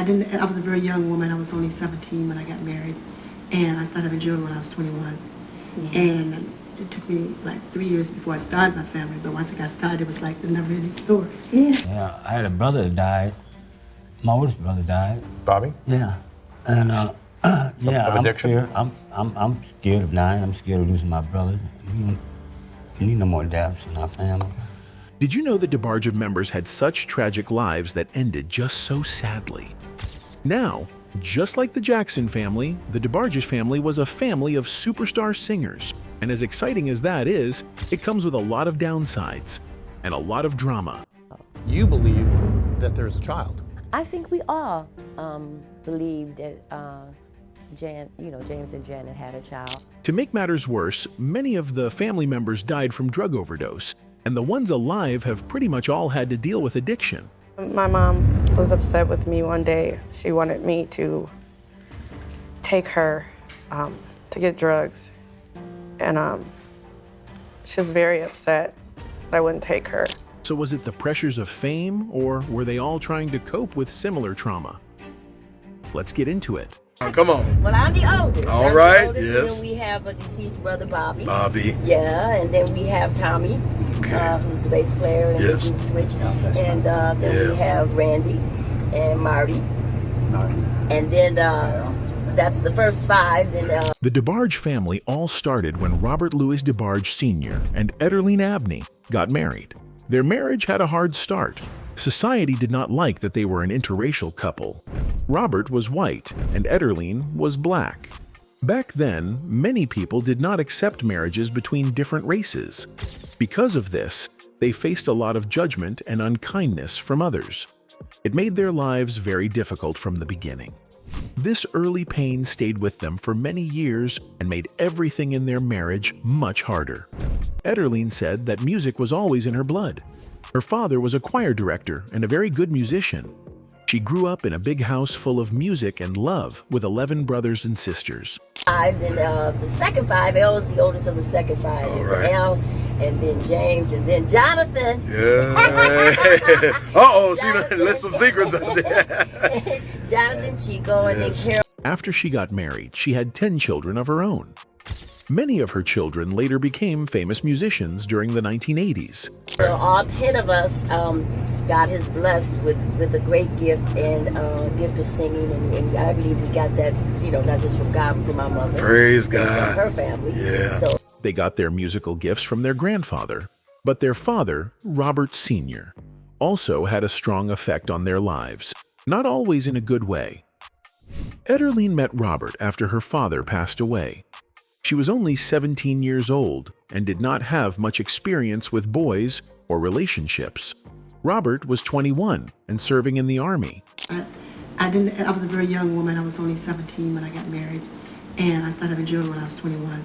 I was a very young woman. I was only 17 when I got married, and I started having children when I was 21. Yeah. And it took me like 3 years before I started my family, but once I got started, it was like the never-ending story. Yeah, I had a brother that died. My oldest brother died. Bobby? Yeah, and yeah, of addiction? I'm scared of dying. I'm scared of losing my brothers. We need no more deaths in our family. Did you know the Debarge members had such tragic lives that ended just so sadly? Now, just like the Jackson family, the Debarge family was a family of superstar singers. And as exciting as that is, it comes with a lot of downsides and a lot of drama. You believe that there's a child. I think we all believe that James and Janet had a child. To make matters worse, many of the family members died from drug overdose, and the ones alive have pretty much all had to deal with addiction. My mom was upset with me one day. She wanted me to take her to get drugs. And she was very upset that I wouldn't take her. So was it the pressures of fame, or were they all trying to cope with similar trauma? Let's get into it. Come on. Well, I'm the oldest. All I'm right, the oldest, yes. And then we have a deceased brother, Bobby. Bobby. Yeah, and then we have Tommy, who's the bass player and Yes. the switch. And then we have Randy and Marty. And then that's the first five. Then The Debarge family all started when Robert Louis Debarge Sr. and Ederline Abney got married. Their marriage had a hard start. Society did not like that they were an interracial couple. Robert was white and Ederline was black. Back then, many people did not accept marriages between different races. Because of this, they faced a lot of judgment and unkindness from others. It made their lives very difficult from the beginning. This early pain stayed with them for many years and made everything in their marriage much harder. Ederline said that music was always in her blood. Her father was a choir director and a very good musician. She grew up in a big house full of music and love with 11 brothers and sisters. five. Then the second five, Elle is the oldest of the second five. All It's right. Elle, and then James, and then Jonathan. Yeah. Uh-oh, she let some secrets out there. Jonathan, Chico, and then Heroin. After she got married, she had 10 children of her own. Many of her children later became famous musicians during the 1980s. So all 10 of us, God has blessed with a great gift and gift of singing, and I believe we got that, not just from God, but from our mother. Praise and God. from her family. Yeah. So They got their musical gifts from their grandfather, but their father, Robert Sr., also had a strong effect on their lives, not always in a good way. Ederline met Robert after her father passed away. She was only 17 years old and did not have much experience with boys or relationships. Robert was 21 and serving in the army. I was a very young woman. I was only 17 when I got married, and I started having children when I was 21.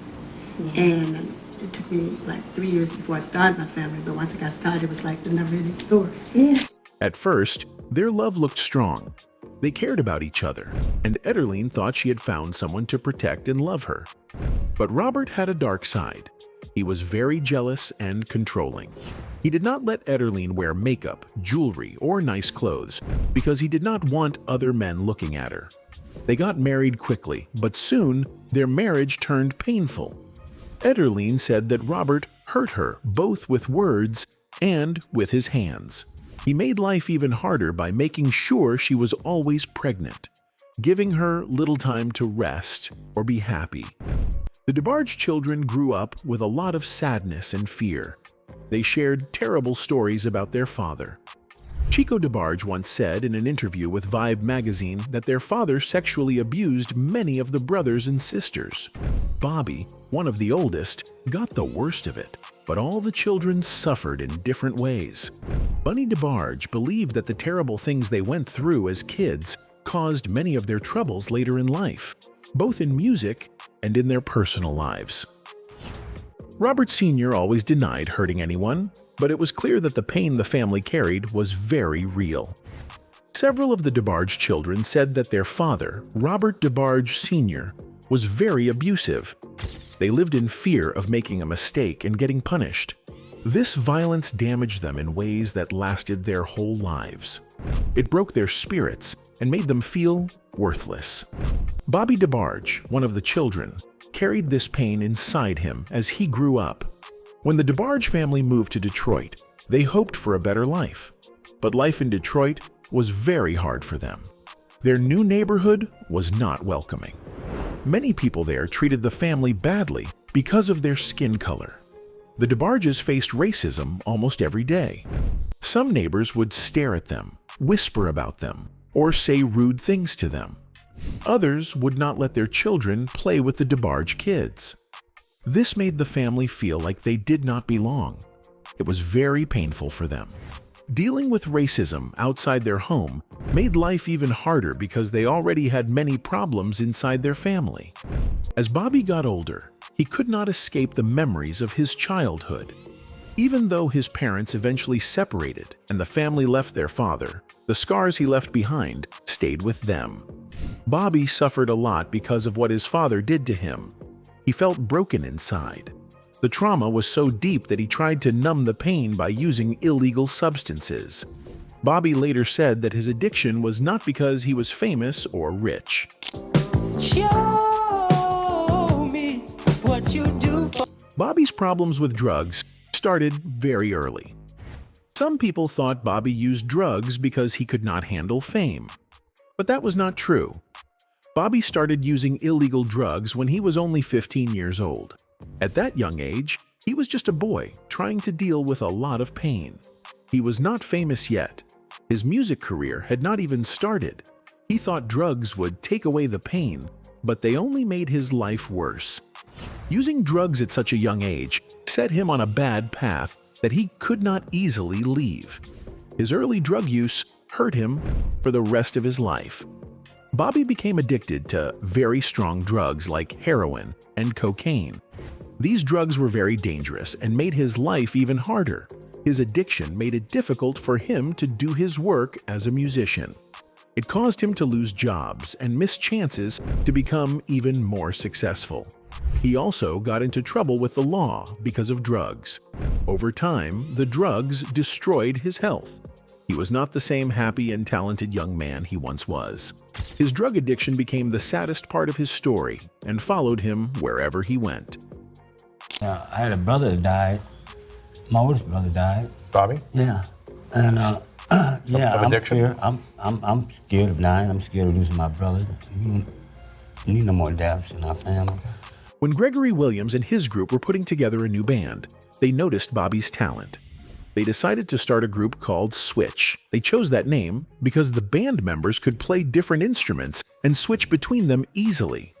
Yeah. And it took me like 3 years before I started my family, but once I got started, it was like the never-ending story. Yeah. At first, their love looked strong. They cared about each other, and Ederline thought she had found someone to protect and love her. But Robert had a dark side. He was very jealous and controlling. He did not let Ederline wear makeup, jewelry, or nice clothes because he did not want other men looking at her. They got married quickly, but soon their marriage turned painful. Ederline said that Robert hurt her both with words and with his hands. He made life even harder by making sure she was always pregnant, giving her little time to rest or be happy. The Debarge children grew up with a lot of sadness and fear. They shared terrible stories about their father. Chico Debarge once said in an interview with Vibe magazine that their father sexually abused many of the brothers and sisters. Bobby, one of the oldest, got the worst of it, but all the children suffered in different ways. Bunny Debarge believed that the terrible things they went through as kids caused many of their troubles later in life, both in music and in their personal lives. Robert Sr. always denied hurting anyone, but it was clear that the pain the family carried was very real. Several of the Debarge children said that their father, Robert Debarge Sr., was very abusive. They lived in fear of making a mistake and getting punished. This violence damaged them in ways that lasted their whole lives. It broke their spirits and made them feel worthless. Bobby Debarge, one of the children, carried this pain inside him as he grew up. When the Debarge family moved to Detroit, they hoped for a better life. But life in Detroit was very hard for them. Their new neighborhood was not welcoming. Many people there treated the family badly because of their skin color. The Debarges faced racism almost every day. Some neighbors would stare at them, whisper about them, or say rude things to them. Others would not let their children play with the Debarge kids. This made the family feel like they did not belong. It was very painful for them. Dealing with racism outside their home made life even harder because they already had many problems inside their family. As Bobby got older, he could not escape the memories of his childhood. Even though his parents eventually separated and the family left their father, the scars he left behind stayed with them. Bobby suffered a lot because of what his father did to him. He felt broken inside. The trauma was so deep that he tried to numb the pain by using illegal substances. Bobby later said that his addiction was not because he was famous or rich. Show me what you do for. Bobby's problems with drugs started very early. Some people thought Bobby used drugs because he could not handle fame. But that was not true. Bobby started using illegal drugs when he was only 15 years old. At that young age, he was just a boy trying to deal with a lot of pain. He was not famous yet. His music career had not even started. He thought drugs would take away the pain, but they only made his life worse. Using drugs at such a young age set him on a bad path that he could not easily leave. His early drug use hurt him for the rest of his life. Bobby became addicted to very strong drugs like heroin and cocaine. These drugs were very dangerous and made his life even harder. His addiction made it difficult for him to do his work as a musician. It caused him to lose jobs and miss chances to become even more successful. He also got into trouble with the law because of drugs. Over time, the drugs destroyed his health. He was not the same happy and talented young man he once was. His drug addiction became the saddest part of his story and followed him wherever he went. I had a brother that died. My oldest brother died. Bobby? Yeah. And yeah, Of addiction? I'm scared of dying. I'm scared of losing my brothers. We need no more deaths in our family. When Gregory Williams and his group were putting together a new band, they noticed Bobby's talent. They decided to start a group called Switch. They chose that name because the band members could play different instruments and switch between them easily.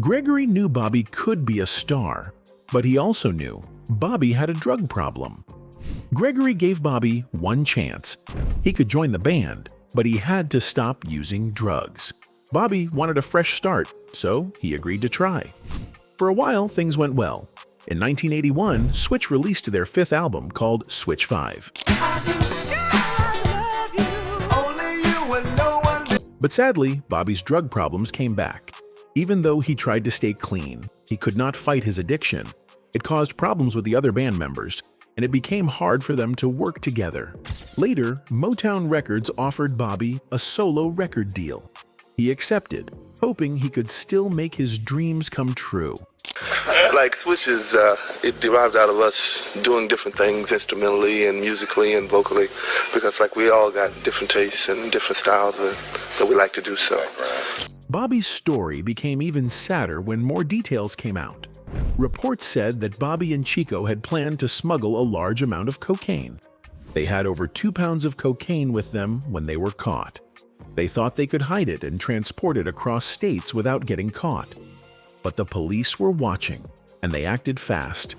Gregory knew Bobby could be a star, but he also knew Bobby had a drug problem. Gregory gave Bobby one chance. He could join the band, but he had to stop using drugs. Bobby wanted a fresh start, so he agreed to try. For a while, things went well. In 1981, Switch released their fifth album called Switch 5. But sadly, Bobby's drug problems came back. Even though he tried to stay clean, he could not fight his addiction. It caused problems with the other band members, and it became hard for them to work together. Later, Motown Records offered Bobby a solo record deal. He accepted, hoping he could still make his dreams come true. Like Switch is, it derived out of us doing different things instrumentally and musically and vocally, because like we all got different tastes and different styles that we like to do so. Bobby's story became even sadder when more details came out. Reports said that Bobby and Chico had planned to smuggle a large amount of cocaine. They had over 2 pounds of cocaine with them when they were caught. They thought they could hide it and transport it across states without getting caught. But the police were watching, and they acted fast.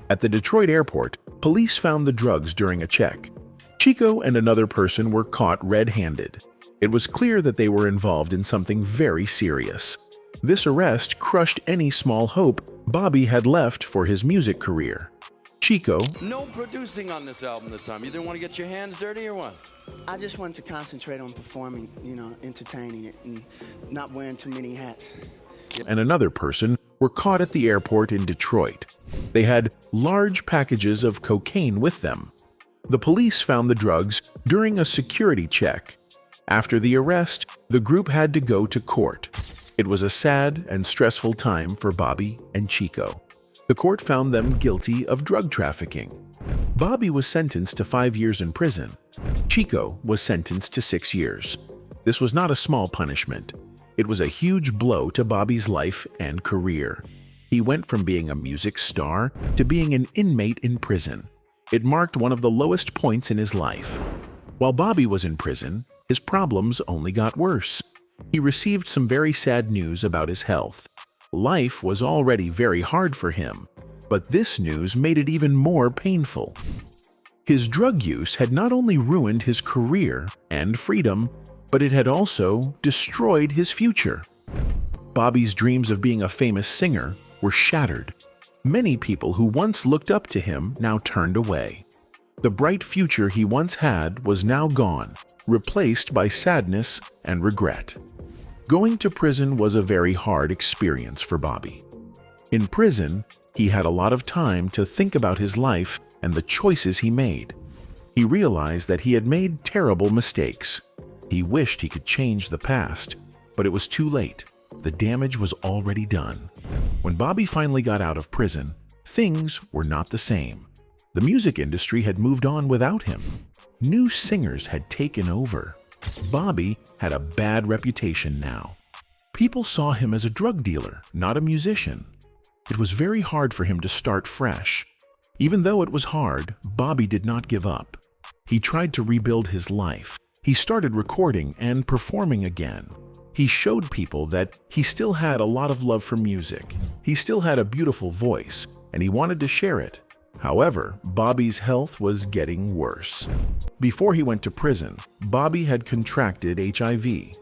At the Detroit airport, police found the drugs during a check. Chico and another person were caught red-handed. It was clear that they were involved in something very serious. This arrest crushed any small hope Bobby had left for his music career. Chico, no producing on this album this time. You didn't want to get your hands dirty or what? I just wanted to concentrate on performing, entertaining it and not wearing too many hats. and another person were caught at the airport in Detroit. They had large packages of cocaine with them. The police found the drugs during a security check. After the arrest, the group had to go to court. It was a sad and stressful time for Bobby and Chico. The court found them guilty of drug trafficking. Bobby was sentenced to 5 years in prison. Chico was sentenced to 6 years. This was not a small punishment. It was a huge blow to Bobby's life and career. He went from being a music star to being an inmate in prison. It marked one of the lowest points in his life. While Bobby was in prison, his problems only got worse. He received some very sad news about his health. Life was already very hard for him, but this news made it even more painful. His drug use had not only ruined his career and freedom, but it had also destroyed his future. Bobby's dreams of being a famous singer were shattered. Many people who once looked up to him now turned away. The bright future he once had was now gone, replaced by sadness and regret. Going to prison was a very hard experience for Bobby. In prison, he had a lot of time to think about his life and the choices he made. He realized that he had made terrible mistakes. He wished he could change the past, but it was too late. The damage was already done. When Bobby finally got out of prison, things were not the same. The music industry had moved on without him. New singers had taken over. Bobby had a bad reputation now. People saw him as a drug dealer, not a musician. It was very hard for him to start fresh. Even though it was hard, Bobby did not give up. He tried to rebuild his life. He started recording and performing again. He showed people that he still had a lot of love for music. He still had a beautiful voice, and he wanted to share it. However, Bobby's health was getting worse. Before he went to prison, Bobby had contracted HIV.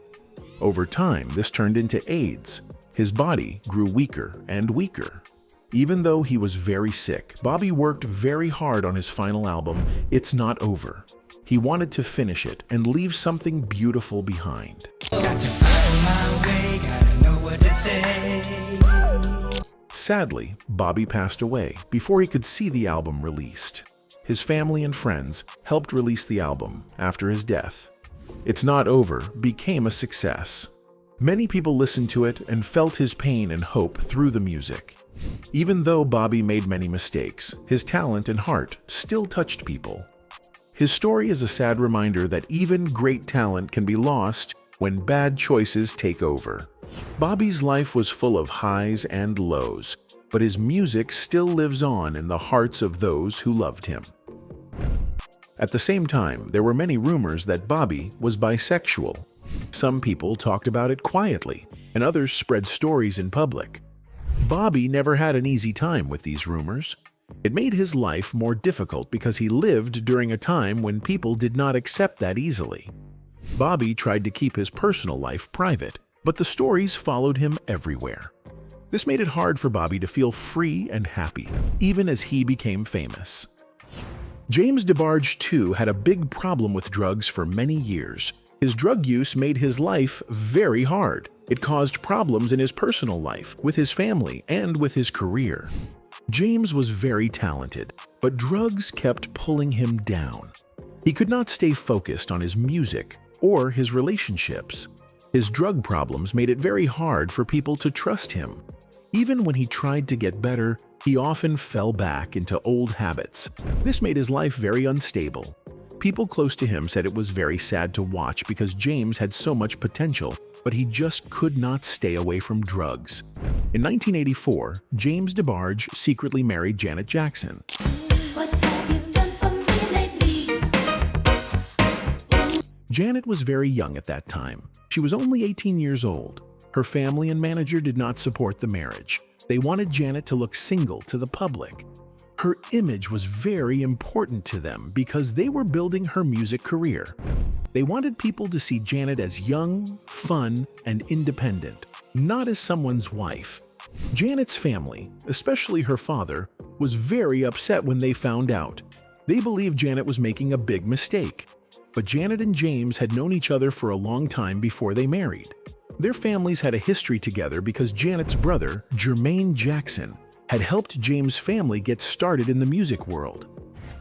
Over time, this turned into AIDS. His body grew weaker and weaker. Even though he was very sick, Bobby worked very hard on his final album, It's Not Over. He wanted to finish it and leave something beautiful behind. Sadly, Bobby passed away before he could see the album released. His family and friends helped release the album after his death. It's Not Over became a success. Many people listened to it and felt his pain and hope through the music. Even though Bobby made many mistakes, his talent and heart still touched people. His story is a sad reminder that even great talent can be lost when bad choices take over. Bobby's life was full of highs and lows, but his music still lives on in the hearts of those who loved him. At the same time, there were many rumors that Bobby was bisexual. Some people talked about it quietly, and others spread stories in public. Bobby never had an easy time with these rumors. It made his life more difficult because he lived during a time when people did not accept that easily. Bobby tried to keep his personal life private, but the stories followed him everywhere. This made it hard for Bobby to feel free and happy, even as he became famous. James Debarge, too, had a big problem with drugs for many years. His drug use made his life very hard. It caused problems in his personal life, with his family, and with his career. James was very talented, but drugs kept pulling him down. He could not stay focused on his music or his relationships. His drug problems made it very hard for people to trust him. Even when he tried to get better, he often fell back into old habits. This made his life very unstable. People close to him said it was very sad to watch because James had so much potential, but he just could not stay away from drugs. In 1984, James Debarge secretly married Janet Jackson. Janet was very young at that time. She was only 18 years old. Her family and manager did not support the marriage. They wanted Janet to look single to the public. Her image was very important to them because they were building her music career. They wanted people to see Janet as young, fun, and independent, not as someone's wife. Janet's family, especially her father, was very upset when they found out. They believed Janet was making a big mistake. But Janet and James had known each other for a long time before they married. Their families had a history together because Janet's brother, Jermaine Jackson, had helped James' family get started in the music world.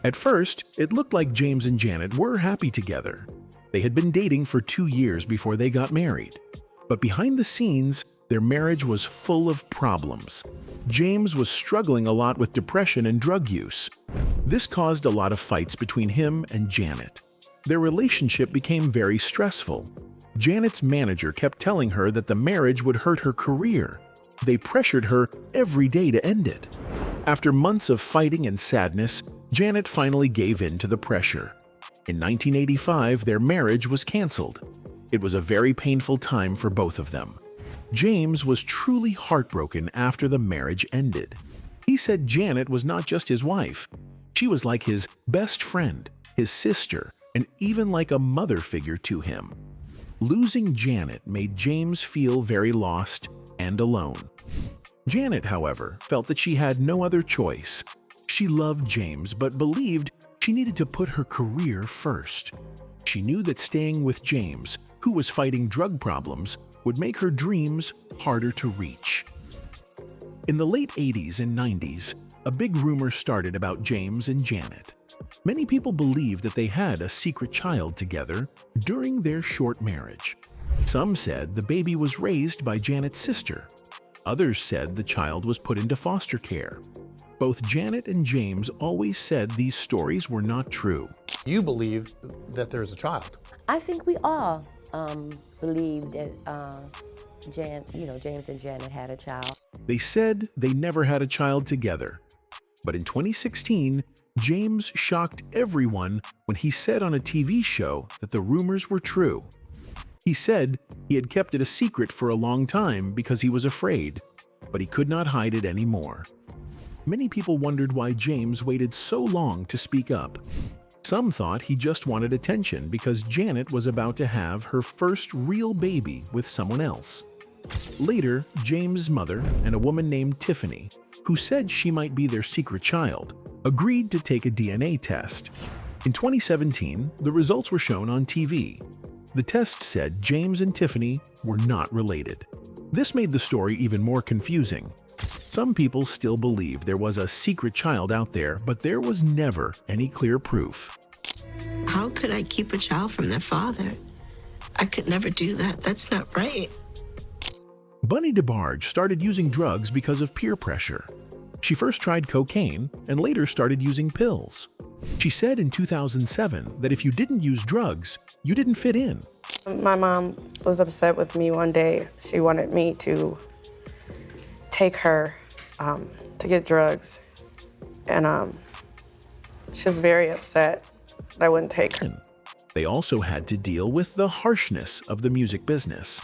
At first, it looked like James and Janet were happy together. They had been dating for 2 years before they got married. But behind the scenes, their marriage was full of problems. James was struggling a lot with depression and drug use. This caused a lot of fights between him and Janet. Their relationship became very stressful. Janet's manager kept telling her that the marriage would hurt her career. They pressured her every day to end it. After months of fighting and sadness, Janet finally gave in to the pressure. In 1985, their marriage was canceled. It was a very painful time for both of them. James was truly heartbroken after the marriage ended. He said Janet was not just his wife. She was like his best friend, his sister, and even like a mother figure to him. Losing Janet made James feel very lost and alone. Janet, however, felt that she had no other choice. She loved James but believed she needed to put her career first. She knew that staying with James, who was fighting drug problems, would make her dreams harder to reach. In the late 80s and 90s, a big rumor started about James and Janet. Many people believed that they had a secret child together during their short marriage. Some said the baby was raised by Janet's sister. Others said the child was put into foster care. Both Janet and James always said these stories were not true. You believe that there's a child. I think we all believe that James and Janet had a child. They said they never had a child together. But in 2016, James shocked everyone when he said on a TV show that the rumors were true. He said he had kept it a secret for a long time because he was afraid, but he could not hide it anymore. Many people wondered why James waited so long to speak up. Some thought he just wanted attention because Janet was about to have her first real baby with someone else. Later, James' mother and a woman named Tiffany, who said she might be their secret child, agreed to take a DNA test. In 2017, the results were shown on TV. The test said James and Tiffany were not related. This made the story even more confusing. Some people still believed there was a secret child out there, but there was never any clear proof. How could I keep a child from their father? I could never do that. That's not right. Bunny Debarge started using drugs because of peer pressure. She first tried cocaine and later started using pills. She said in 2007 that if you didn't use drugs, you didn't fit in. My mom was upset with me one day. She wanted me to take her to get drugs. And she was very upset that I wouldn't take her. They also had to deal with the harshness of the music business.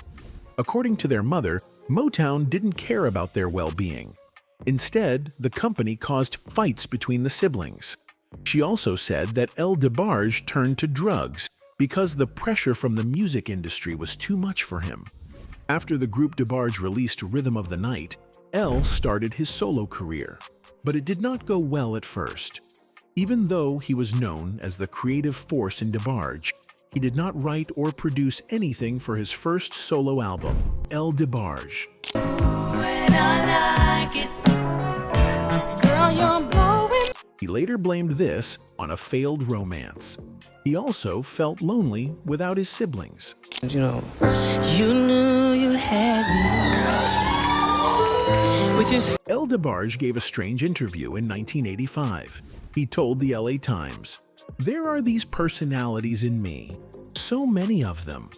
According to their mother, Motown didn't care about their well-being. Instead, the company caused fights between the siblings. She also said that Debarge turned to drugs because the pressure from the music industry was too much for him. After the group Debarge released Rhythm of the Night, started his solo career, but it did not go well at first. Even though he was known as the creative force in Debarge, he did not write or produce anything for his first solo album, Debarge. He later blamed this on a failed romance. He also felt lonely without his siblings. You knew you had me with your... Debarge gave a strange interview in 1985. He told the LA Times, "There are these personalities in me, so many of them."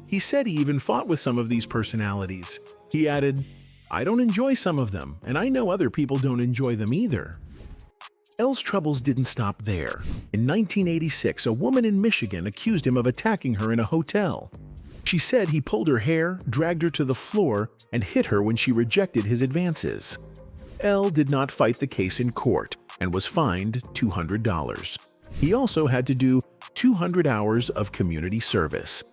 He said he even fought with some of these personalities. He added, "I don't enjoy some of them, and I know other people don't enjoy them either." L's troubles didn't stop there. In 1986, a woman in Michigan accused him of attacking her in a hotel. She said he pulled her hair, dragged her to the floor, and hit her when she rejected his advances. L did not fight the case in court and was fined $200. He also had to do 200 hours of community service.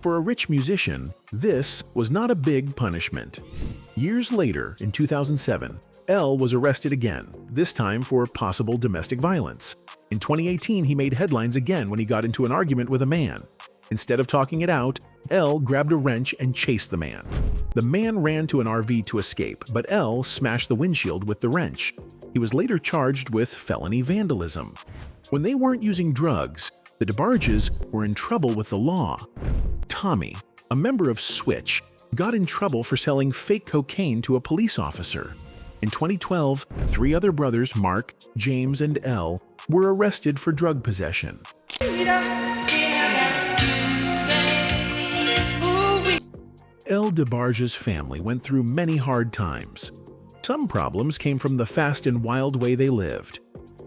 For a rich musician, this was not a big punishment. Years later, in 2007, L was arrested again, this time for possible domestic violence. In 2018, he made headlines again when he got into an argument with a man. Instead of talking it out, Elle grabbed a wrench and chased the man. The man ran to an RV to escape, but Elle smashed the windshield with the wrench. He was later charged with felony vandalism. When they weren't using drugs, the Debarges were in trouble with the law. Tommy, a member of Switch, got in trouble for selling fake cocaine to a police officer. In 2012, 3 other brothers, Mark, James, and Elle, were arrested for drug possession. Elle Debarge's family went through many hard times. Some problems came from the fast and wild way they lived.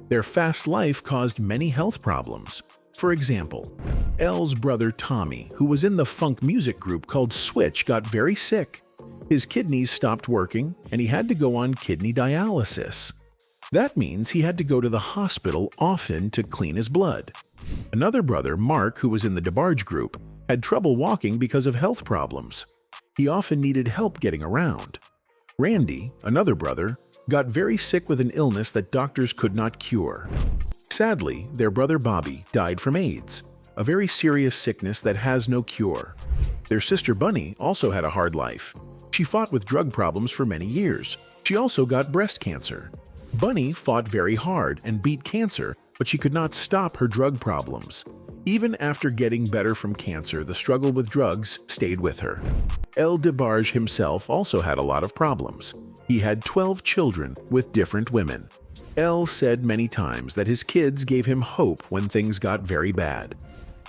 Their fast life caused many health problems. For example, Elle's brother Tommy, who was in the funk music group called Switch, got very sick. His kidneys stopped working, and he had to go on kidney dialysis. That means he had to go to the hospital often to clean his blood. Another brother, Mark, who was in the Debarge group, had trouble walking because of health problems. He often needed help getting around. Randy, another brother, got very sick with an illness that doctors could not cure. Sadly, their brother Bobby died from AIDS, a very serious sickness that has no cure. Their sister Bunny also had a hard life. She fought with drug problems for many years. She also got breast cancer. Bunny fought very hard and beat cancer, but she could not stop her drug problems. Even after getting better from cancer, the struggle with drugs stayed with her. Elle Debarge himself also had a lot of problems. He had 12 children with different women. Elle said many times that his kids gave him hope when things got very bad.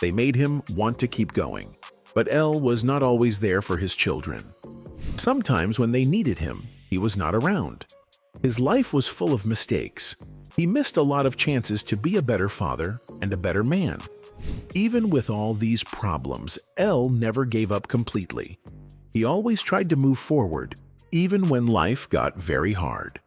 They made him want to keep going. But Elle was not always there for his children. Sometimes when they needed him, he was not around. His life was full of mistakes. He missed a lot of chances to be a better father and a better man. Even with all these problems, Elle never gave up completely. He always tried to move forward, even when life got very hard.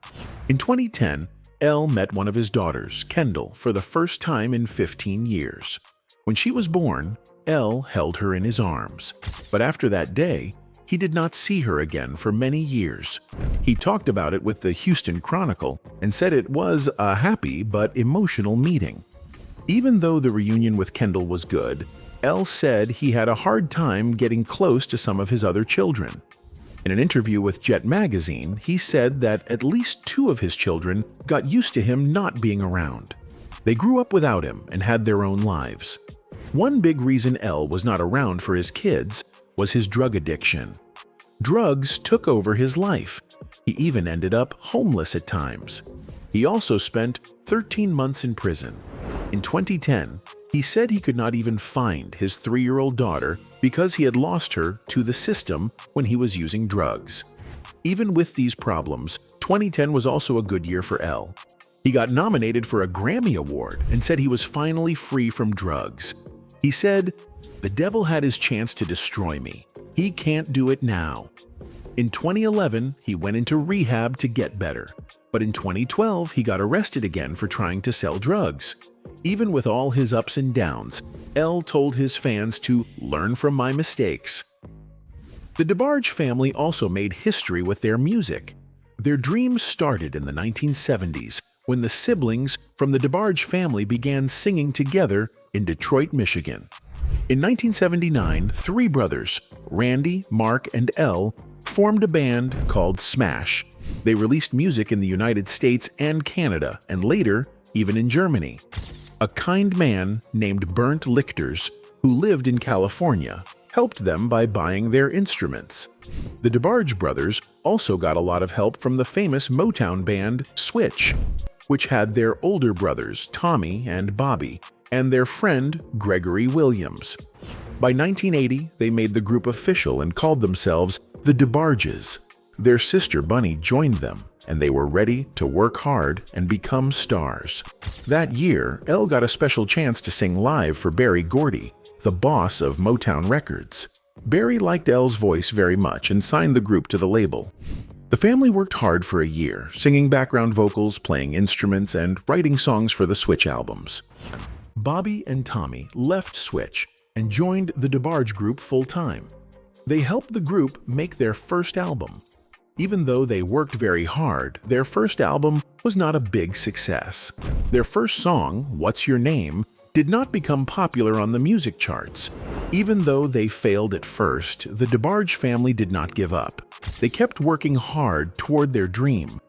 In 2010, Elle met one of his daughters, Kendall, for the first time in 15 years. When she was born, Elle held her in his arms. But after that day, he did not see her again for many years. He talked about it with the Houston Chronicle and said it was a happy but emotional meeting. Even though the reunion with Kendall was good, Elle said he had a hard time getting close to some of his other children. In an interview with Jet magazine, he said that at least 2 of his children got used to him not being around. They grew up without him and had their own lives. One big reason Elle was not around for his kids was his drug addiction. Drugs took over his life. He even ended up homeless at times. He also spent 13 months in prison. In 2010, he said he could not even find his 3-year-old daughter because he had lost her to the system when he was using drugs. Even with these problems, 2010 was also a good year for Elle. He got nominated for a Grammy Award and said he was finally free from drugs. He said, "The devil had his chance to destroy me. He can't do it now." In 2011, he went into rehab to get better. But in 2012, he got arrested again for trying to sell drugs. Even with all his ups and downs, Elle told his fans to learn from my mistakes. The Debarge family also made history with their music. Their dreams started in the 1970s when the siblings from the Debarge family began singing together in Detroit, Michigan. In 1979, 3 brothers, Randy, Mark, and Elle, formed a band called Smash. They released music in the United States and Canada, and later, even in Germany. A kind man named Bernd Lichters, who lived in California, helped them by buying their instruments. The Debarge brothers also got a lot of help from the famous Motown band Switch, which had their older brothers, Tommy and Bobby, and their friend, Gregory Williams. By 1980, they made the group official and called themselves the Debarges. Their sister Bunny joined them, and they were ready to work hard and become stars. That year, Elle got a special chance to sing live for Berry Gordy, the boss of Motown Records. Berry liked Elle's voice very much and signed the group to the label. The family worked hard for a year, singing background vocals, playing instruments, and writing songs for the Switch albums. Bobby and Tommy left Switch and joined the Debarge group full-time. They helped the group make their first album. Even though they worked very hard, their first album was not a big success. Their first song, What's Your Name, did not become popular on the music charts. Even though they failed at first, the Debarge family did not give up. They kept working hard toward their dream,